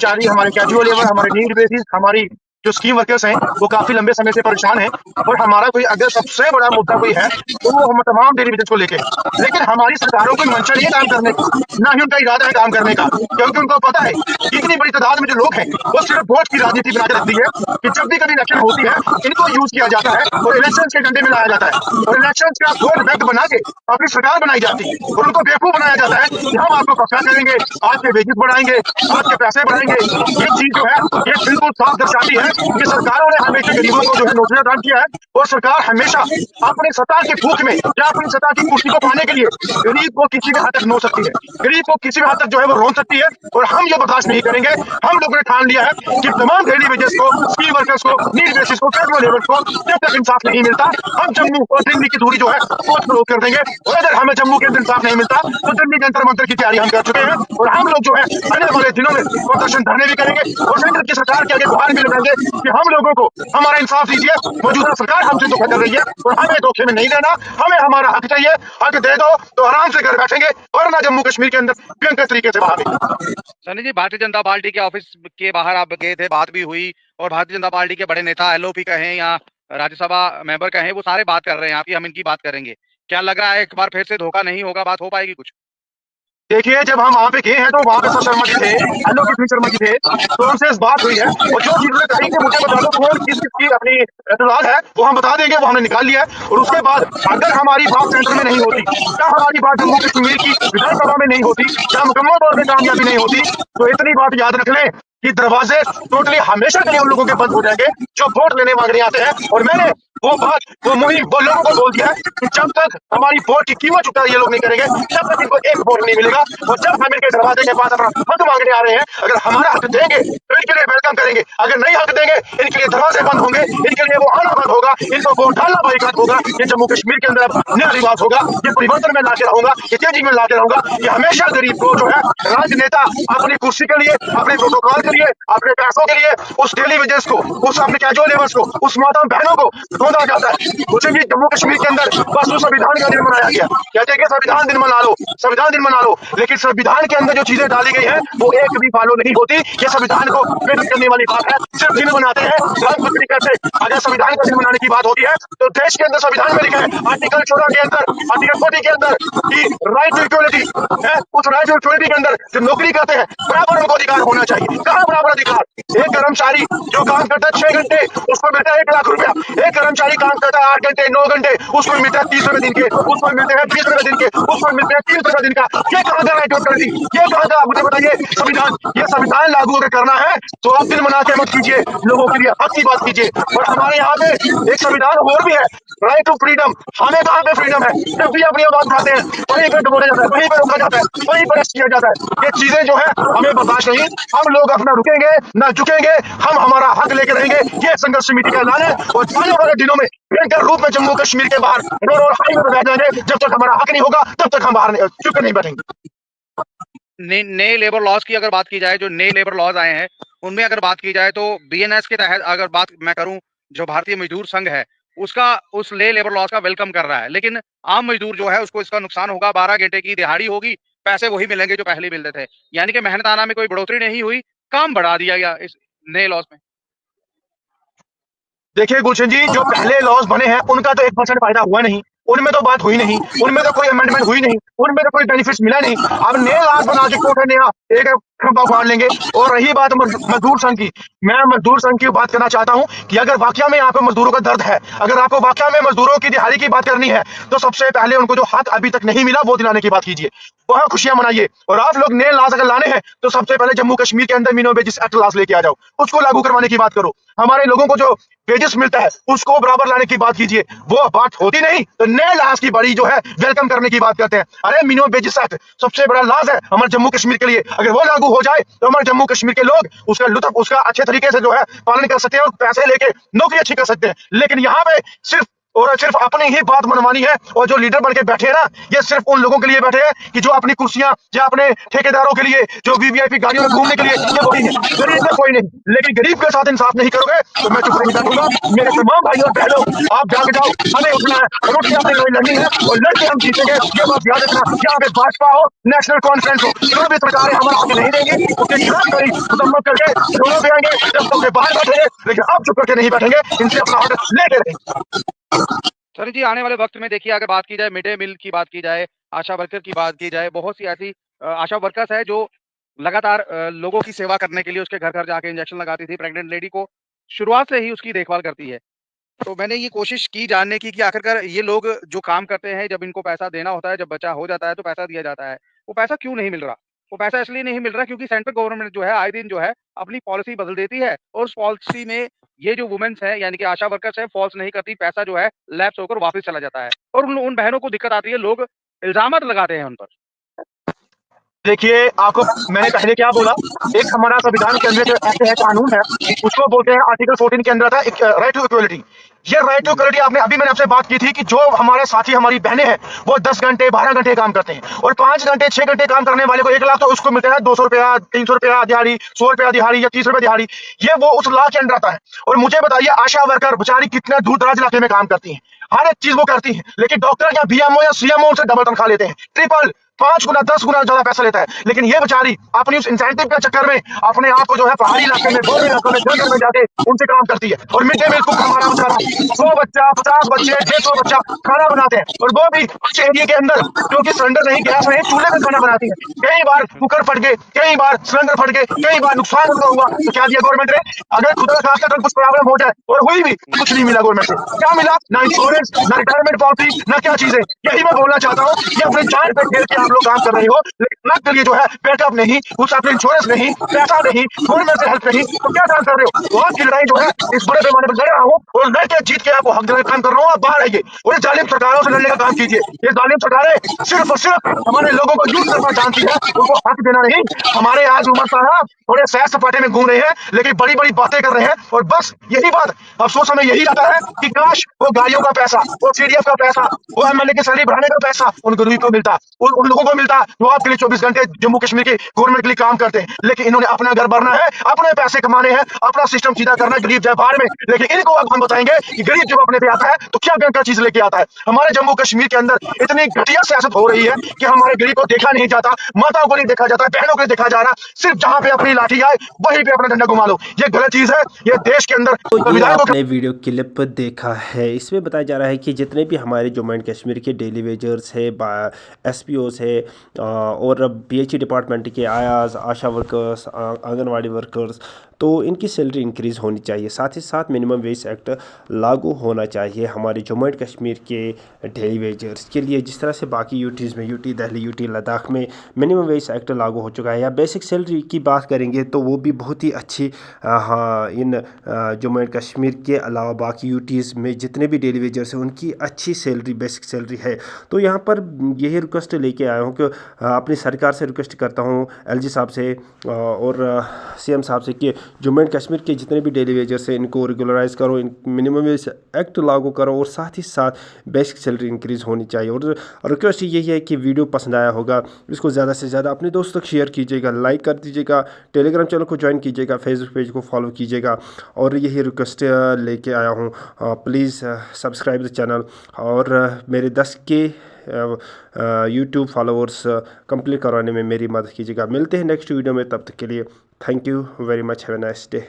कर्मचारी, हमारे casual labour, हमारे नीड बेसिस, हमारी जो स्कीम वर्कर्स हैं, वो काफ़ी लंबे समय से परेशान हैं और हमारा कोई अगर सबसे बड़ा मुद्दा कोई है, तो वो हम तमाम डेली वेजेस को लेके है। लेकिन हमारी सरकारों को मंशा नहीं है काम करने का, ना ही उनका इरादा है काम करने का, क्योंकि उनको पता है कि इतनी बड़ी तादाद में जो लोग हैं, वो सिर्फ वोट की राजनीति बना के रखती है कि जब भी कभी इलेक्शन होती है, इनको यूज़ किया जाता है और इलेक्शंस के डंडे में लाया जाता है और इलेक्शंस का वोट बैंक बना के अपनी सरकार बनाई जाती है और उनको बेवकूफ़ बनाया जाता है कि हम आपको कब्जा करेंगे, आपके वेजेस बढ़ाएँगे, आपके पैसे बढ़ाएँगे। ये चीज़ जो है, ये बिल्कुल साफ दर्शाती है कि सरकारों ने हमेशा गरीबों को जो है नौकरियां दान किया है और सरकार हमेशा अपनी सत्ता की भूख में या अपनी सत्ता की कुर्सी को पाने के लिए गरीब को किसी भी हद तक नो सकती है, गरीब को किसी भी हद तक जो है वो रोन सकती है और हम ये बर्दाश्त नहीं करेंगे। हम लोगों ने ठान लिया है कि तमाम डेली वेजेस को, स्कीम वर्कर्स को, नीड बेसिस को, कैजुअल लेबर को जब तक इंसाफ नहीं मिलता, हम जम्मू और दिल्ली की दूरी जो है वो रोक कर देंगे और अगर हमें जम्मू के अंदर इंसाफ नहीं मिलता तो दिल्ली के अंतर मंत्र की तैयारी हम कर चुके हैं और हम लोग जो है आने वाले दिनों में प्रदर्शन धरने भी करेंगे और सेंटर की सरकार के आगे गुहार भी लगाएंगे कि हम लोगों को हमारा इंसाफ दीजिए। मौजूदा सरकार हमसे धोखा कर रही है और हमें धोखे में नहीं देना, हमें हमारा हक चाहिए। हक दे दो तो आराम से घर बैठेंगे वरना जम्मू कश्मीर के अंदर भयंकर तरीके से भागेंगे। सनी जी, भारतीय जनता पार्टी के ऑफिस के बाहर आप गए थे, बात भी हुई और भारतीय जनता पार्टी के बड़े नेता एलओपी कहें या राज्यसभा मेंबर कहें, वो सारे बात कर रहे हैं आपकी, हम इनकी बात करेंगे। क्या लग रहा है एक बार फिर से धोखा नहीं होगा, बात हो पाएगी कुछ? देखिए, जब हम वहाँ पे गए हैं तो वहाँ पे सर शर्मा जी थे, आलोक शर्मा जी थे, तो उनसे इस बात हुई है और जो चीज़ उन्होंने कही कि मुझे बता दो कौन किसकी अपनी एतराज़ है, वो हम बता देंगे, वो हमने निकाल लिया है और उसके बाद अगर हमारी बात सेंटर में नहीं होती या हमारी बात जम्मू कश्मीर की विधानसभा में नहीं होती या मुकम्मल तौर पे कामयाबी नहीं होती, तो इतनी बात याद रख लें कि दरवाजे टोटली हमेशा के लिए उन लोगों के बंद हो जाएंगे जो वोट लेने मांगने आते हैं। और मैंने वो बात, वो मुहिम वो लोगों को बोल दिया है कि जब तक हमारी वोट की कीमत चुका ये लोग नहीं करेंगे, तब तक इनको एक वोट नहीं मिलेगा और जब हम इनके दरवाजे के पास अपना हक मांगने आ रहे हैं, अगर हमारा हक देंगे तो इनके लिए वेलकम करेंगे, अगर नहीं हक देंगे इनके लिए दरवाजे बंद होंगे, इनके लिए वो आना बंद होगा, इनको वोट डालना बाइकाट होगा। ये जम्मू कश्मीर के अंदर अब नया रिवाज होगा, ये परिवर्तन में लाके रहूंगा, ये तेजी में लाके रहूंगा कि हमेशा गरीब को जो है राजनेता अपनी कुर्सी के लिए, अपने प्रोटोकॉल के लिए, अपने पैसों के लिए उस डेली वेजेस को, उस अपने कैजुअल लेबर्स को, उस माता बहनों को ढूंढा जाता है। मुझे भी जम्मू कश्मीर के अंदर बस वो संविधान का दिन मनाया गया, कहते हैं कि संविधान दिन मना लो, संविधान दिन मना लो, लेकिन संविधान के अंदर जो चीजें डाली गई हैं वो एक भी फॉलो नहीं होती। ये संविधान को पेश करने वाली बात है, सिर्फ दिन मनाते हैं रंग तरीके से। अगर संविधान का दिन मनाने की बात होती है तो देश के अंदर संविधान में लिखा है आर्टिकल 14 के अंदर, आर्टिकल 40 के अंदर कि राइट टू इक्वलिटी है, उस राइट टू इक्वलिटी के अंदर जो नौकरी करते हैं बराबर उनको अधिकार होना चाहिए। कहाँ बराबर अधिकार? एक कर्मचारी जो काम करता है 6 घंटे उसको मिलता है 1 लाख रुपया, एक कर्मचारी काम करता है 8 घंटे 9 घंटे उसको मिलता है 30 रुपए दिन के, उसको मिलते हैं 20 रुपए दिन के, उसको मिलते हैं 30 रुपए दिन का। ये कहाँ का राइट टू इक्वलिटी? ये कहाँ का? मुझे बताइए। संविधान, ये संविधान लागू अगर करना है तो आप दिन मना के मत कीजिए, लोगों के लिए हक की बात कीजिए। और हमारे यहाँ पे एक संविधान और भी है, राइट टू फ्रीडम। हमें कहाँ पे फ्रीडम है? जब भी अपनी आवाज उठाते हैं वहीं पे बोला जाता है, वहीं पे रोका जाता है, वहीं पर किया जाता है। ये चीजें जो है हमें बर्दाश्त नहीं। हम लोग अपना रुकेंगे ना झुकेंगे, हम हमारा हक लेके रहेंगे। ये संघर्ष समिति का ऐलान है और आने वाले दिनों में भयंकर रूप में जम्मू कश्मीर के बाहर रोड और हाईवे पर बैठ जाएंगे। जब तक हमारा हक नहीं होगा तब तक हम बाहर चुप नहीं बैठेंगे। नए लेबर लॉज की अगर बात की जाए, जो नए लेबर लॉज आए हैं उनमें अगर बात की जाए तो बीएनएस के तहत अगर बात मैं करूं, जो भारतीय मजदूर संघ है उसका उस नए लेबर लॉज का वेलकम कर रहा है, लेकिन आम मजदूर जो है उसको इसका नुकसान होगा। 12 घंटे की दिहाड़ी होगी, पैसे वही मिलेंगे जो पहले मिलते थे, यानी कि मेहनताना में कोई बढ़ोतरी नहीं हुई, काम बढ़ा दिया गया इस नए लॉज में। देखिए गुलशन जी, जो पहले लॉज बने हैं उनका तो 1% फायदा हुआ नहीं, उनमें तो बात हुई नहीं, उनमें तो कोई अमेंडमेंट हुई नहीं, उनमें तो कोई बेनिफिट्स मिला नहीं। अब नए लॉज बना के कोर्ट नया एक खंभा उखाड़ लेंगे। और रही बात मजदूर संघ की, मैं मजदूर संघ की बात करना चाहता हूं कि अगर वाकया में यहाँ पे मजदूरों का दर्द है, अगर आपको वाकया में मजदूरों की दिहाड़ी की बात करनी है तो सबसे पहले उनको जो हक अभी तक नहीं मिला वो दिलाने की बात कीजिए, वहां खुशियां मनाइए। और आप लोग नए लॉज अगर लाने हैं तो सबसे पहले जम्मू कश्मीर के अंदर मिनिमम वेजेस एक्ट लॉज लेके आ जाओ, उसको लागू करवाने की बात करो। हमारे लोगों को जो वेजेस मिलता है उसको बराबर लाने की बात कीजिए, वो बात होती नहीं तो नए लॉज की बड़ी जो है वेलकम करने की बात करते हैं। अरे मिनिमम वेजेस एक्ट सबसे बड़ा लॉज है हमारे जम्मू कश्मीर के लिए, अगर वो लागू हो जाए तो हमारे जम्मू कश्मीर के लोग उसका लुत्फ, उसका अच्छे तरीके से जो है पालन कर सकते हैं और पैसे लेके नौकरी अच्छी कर सकते हैं। लेकिन यहाँ पे सिर्फ और सिर्फ अपनी ही बात मनवानी है। और जो लीडर बन के बैठे हैं ना, ये सिर्फ उन लोगों के लिए बैठे हैं कि जो अपनी कुर्सियां या अपने ठेकेदारों के लिए, जो वीवीआईपी गाड़ियों में घूमने के लिए, ये वही है। गरीब में कोई नहीं। लेकिन गरीब के साथ इंसाफ नहीं करोगे तो मैं चुप नहीं बैठूंगा। मेरे तमाम भाई और बहनों, आप जाग जाओ, हमें उठना है और उठ के अपनी लड़ाई लड़नी है और लड़के हम जीतेंगे। ये बात याद रखना। यहाँ पे भाजपा हो, नेशनल कॉन्फ्रेंस हो, जो भी सरकारें हमारा आगे नहीं देंगी, उसके खिलाफ कड़ी मजम्मत करके रोडों पे आएंगे, रस्तों से बाहर बैठेंगे। लेकिन अब चुप करके नहीं बैठेंगे, इनसे अपना ऑर्डर लेके रहेंगे। सर जी, आने वाले वक्त में देखिए, अगर बात की जाए मिड डे मील की, बात की जाए आशा वर्कर की, बात की जाए, बहुत सी ऐसी आशा वर्कर्स है जो लगातार लोगों की सेवा करने के लिए उसके घर घर जाके इंजेक्शन लगाती थी। प्रेग्नेंट लेडी को शुरुआत से ही उसकी देखभाल करती है। तो मैंने ये कोशिश की जानने की कि आखिरकार ये लोग जो काम करते हैं, जब इनको पैसा देना होता है, जब बच्चा हो जाता है तो पैसा दिया जाता है, वो पैसा क्यों नहीं मिल रहा? वो पैसा इसलिए नहीं मिल रहा क्योंकि सेंट्रल गवर्नमेंट जो है आए दिन जो है अपनी पॉलिसी बदल देती है और उस पॉलिसी में ये जो वुमेन्स हैं, यानी कि आशा वर्कर्स हैं, फॉल्स नहीं करती, पैसा जो है लैप्स होकर वापस चला जाता है और उन बहनों को दिक्कत आती है, लोग इल्ज़ामात लगाते हैं उन पर। देखिए, आपको मैंने पहले क्या बोला, एक हमारा संविधान के अंदर जो एक्ट है, कानून है, उसको बोलते हैं आर्टिकल 14 के अंदर आता है राइट टू इक्वालिटी। ये राइट टू इक्वालिटी आपने अभी मैंने आपसे बात की थी कि जो हमारे साथी हमारी बहनें हैं, वो 10 घंटे 12 घंटे काम करते हैं और 5 घंटे 6 घंटे काम करने वाले को 1 लाख, तो उसको मिलता है 200 रुपया, 300 रुपया दिहाड़ी, 100 रुपया दिहाड़ी या 30 रुपया दिहाड़ी। ये वो उस लॉ के अंडर आता है। और मुझे बताइए, आशा वर्कर बेचारी कितने दूर दराज इलाके में काम करती हैं, हर एक चीज वो करती है, लेकिन डॉक्टर या बीएमओ या सीएमओ उनसे डबल तनख्वाह लेते हैं, ट्रिपल, 5 गुना 10 गुना ज्यादा पैसा लेता है। लेकिन ये बेचारी अपनी उस इंसेंटिव के चक्कर में अपने आप को जो है पहाड़ी इलाके में, बोरी इलाकों में, घर में जाके उनसे काम करती है। और मिड डे मील कुक हमारा बेचारा 100 बच्चा, 50 बच्चे, 150 बच्चा खाना बनाते हैं, और वो भी उस एरिया के अंदर, क्योंकि सिलेंडर नहीं, गैस नहीं, चूल्हे में खाना बनाती है। कई बार कुकर फट गए, कई बार सिलेंडर फट गए, कई बार नुकसान उनका हुआ, तो क्या दिया गवर्नमेंट ने? अगर खुदा न खास्ता कल कुछ प्रॉब्लम हो जाए, और हुई भी, कुछ नहीं मिला गवर्नमेंट से। क्या मिला? ना इंश्योरेंस, ना रिटायरमेंट पॉलिसी, ना क्या चीजें। यही मैं बोलना चाहता हूँ कि अपनी जान पे खेल के आप लोग काम कर रहे हो, लेकिन ना के लिए जो है बैकअप नहीं, कुछ अपने इंश्योरेंस नहीं, पैसा नहीं, गवर्नमेंट से हेल्प नहीं, तो क्या काम कर रहे हो? वहां की लड़ाई जो है इस बड़े पैमाने पर लड़ रहा हूँ और लड़के जीत के आपको हक देने का काम कर रहा हूँ। आप बाहर आइए और इस जालिम सरकारों से लड़ने का काम कीजिए। ये जालिम सरकारें सिर्फ और सिर्फ हमारे लोगों को यूज करना जानती है, उनको हक देना नहीं। हमारे आज उमर साहब थोड़े सैर सपाटे में घूम रहे हैं, लेकिन बड़ी बड़ी बातें कर रहे हैं, और बस यही बात अफसोस हमें यही आता है कि काश वो गाड़ियों का पैसा, वो सीडीएफ का पैसा, वो एमएलए की सैलरी बढ़ाने का पैसा उन गरीब को मिलता, उन लोगों को मिलता जो आपके लिए 24 घंटे जम्मू कश्मीर की गवर्नमेंट के लिए काम करते हैं। लेकिन इन्होंने अपना घर भरना है, अपने पैसे कमाने हैं, अपना सिस्टम सीधा करना है, गरीब जाए बाहर में। लेकिन इनको अब हम बताएंगे कि गरीब जब अपने पे आता है तो क्या क्या चीज लेके आता है। हमारे जम्मू कश्मीर के अंदर इतनी घटिया सियासत हो रही है कि हमारे गरीब को देखा नहीं जाता, माताओं को नहीं देखा जाता, बहनों को नहीं देखा जा रहा। सिर्फ जहां पे अपनी लाठी आए वहीं पे अपना डंडा घुमा लो। ये गलत चीज है। ये देश के अंदर तो ये संविधान को आपने वीडियो क्लिप देखा है, इसमें बताया जा रहा है कि जितने भी हमारे जम्मू एंड कश्मीर के डेली वेजर्स है, एसपीओस है और पीएचई डिपार्टमेंट के आयाज, आशा वर्कर्स, आंगनवाड़ी वर्कर्स, तो इनकी सैलरी इंक्रीज़ होनी चाहिए। साथ ही साथ मिनिमम वेज एक्ट लागू होना चाहिए हमारे जम्मू एंड कश्मीर के डेली वेजर्स के लिए। जिस तरह से बाकी यूटीज़ में, यूटी दिल्ली, यूटी लद्दाख में मिनिमम वेज एक्ट लागू हो चुका है, या बेसिक सैलरी की बात करेंगे तो वो भी बहुत ही अच्छी हाँ इन जम्मू एंड कश्मीर के अलावा बाकी यूटीज़ में जितने भी डेली वेजर्स हैं उनकी अच्छी सैलरी, बेसिक सैलरी है। तो यहाँ पर यही रिक्वेस्ट लेके आया हूँ कि अपनी सरकार से रिक्वेस्ट करता हूँ, एलजी साहब से और सीएम साहब से, कि जम्मू एंड कश्मीर के जितने भी डेली वेजर्स हैं इनको रेगुलराइज करो, इन मिनिमम वेज एक्ट लागू करो, और साथ ही साथ बेसिक सैलरी इंक्रीज़ होनी चाहिए। और रिक्वेस्ट यही है कि वीडियो पसंद आया होगा, इसको ज़्यादा से ज़्यादा अपने दोस्तों तक शेयर कीजिएगा, लाइक कर दीजिएगा, टेलीग्राम चैनल को ज्वाइन कीजिएगा, फेसबुक पेज को फॉलो कीजिएगा। और यही रिक्वेस्ट लेके आया हूँ, प्लीज़ सब्सक्राइब द चैनल, और मेरे 10 के यूट्यूब फॉलोअर्स कंप्लीट करवाने में मेरी मदद कीजिएगा। मिलते हैं नेक्स्ट वीडियो में, तब तक के लिए thank you very much, have a nice day.